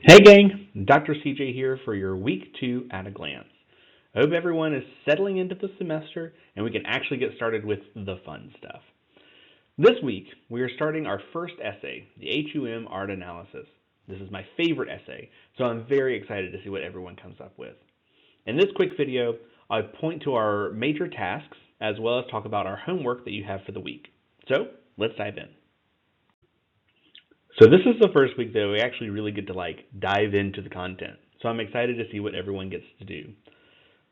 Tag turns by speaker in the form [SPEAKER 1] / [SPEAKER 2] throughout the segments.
[SPEAKER 1] Hey gang, Dr. CJ here for your week 2 at a glance. I hope everyone is settling into the semester and we can actually get started with the fun stuff. This week, we are starting our first essay, the HUM art analysis. This is my favorite essay, so I'm very excited to see what everyone comes up with. In this quick video, I'll point to our major tasks as well as talk about our homework that you have for the week. So, let's dive in. So this is the first week that we actually really get to dive into the content. So I'm excited to see what everyone gets to do.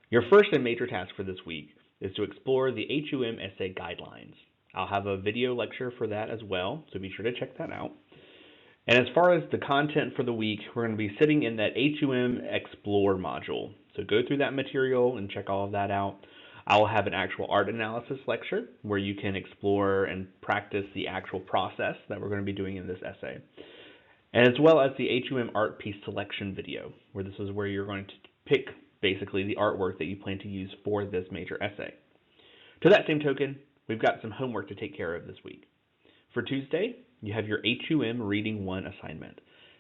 [SPEAKER 1] Your first and major task for this week is to explore the HUM essay guidelines. I'll have a video lecture for that as well, so be sure to check that out. And as far as the content for the week, we're going to be sitting in that HUM Explore module. So go through that material and check all of that out. I will have an actual art analysis lecture where you can explore and practice the actual process that we're going to be doing in this essay. And as well as the HUM art piece selection video, where this is where you're going to pick basically the artwork that you plan to use for this major essay. To that same token, we've got some homework to take care of this week. For Tuesday, you have your HUM Reading 1 assignment.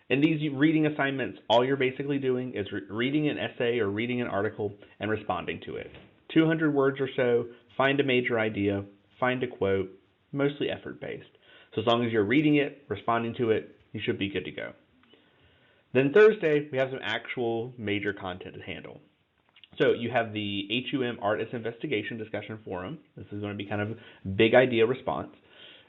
[SPEAKER 1] In these reading assignments, all you're basically doing is reading an essay or reading an article and responding to it. 200 words or so, find a major idea, find a quote, mostly effort-based. So as long as you're reading it, responding to it, you should be good to go. Then Thursday, we have some actual major content to handle. So you have the HUM Artist Investigation Discussion Forum. This is going to be kind of big idea response.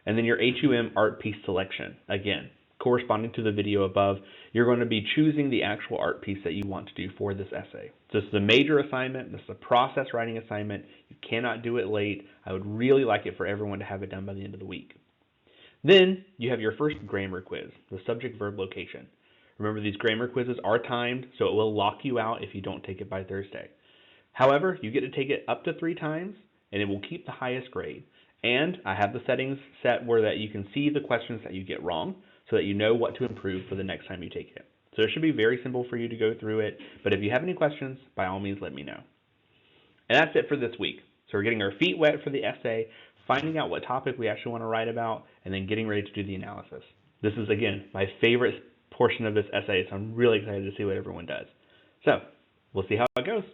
[SPEAKER 1] And then your HUM art piece selection. Again, corresponding to the video above, you're going to be choosing the actual art piece that you want to do for this essay. So this is a major assignment. This is a process writing assignment. You cannot do it late. I would really like it for everyone to have it done by the end of the week. Then you have your first grammar quiz, the subject verb location. Remember, these grammar quizzes are timed, so it will lock you out if you don't take it by Thursday. However, you get to take it up to 3 times, and it will keep the highest grade. And I have the settings set where that you can see the questions that you get wrong so that you know what to improve for the next time you take it. So it should be very simple for you to go through it, but if you have any questions, by all means let me know. And that's it for this week. So we're getting our feet wet for the essay, finding out what topic we actually want to write about, and then getting ready to do the analysis. This is, again, my favorite portion of this essay, so I'm really excited to see what everyone does. So we'll see how it goes.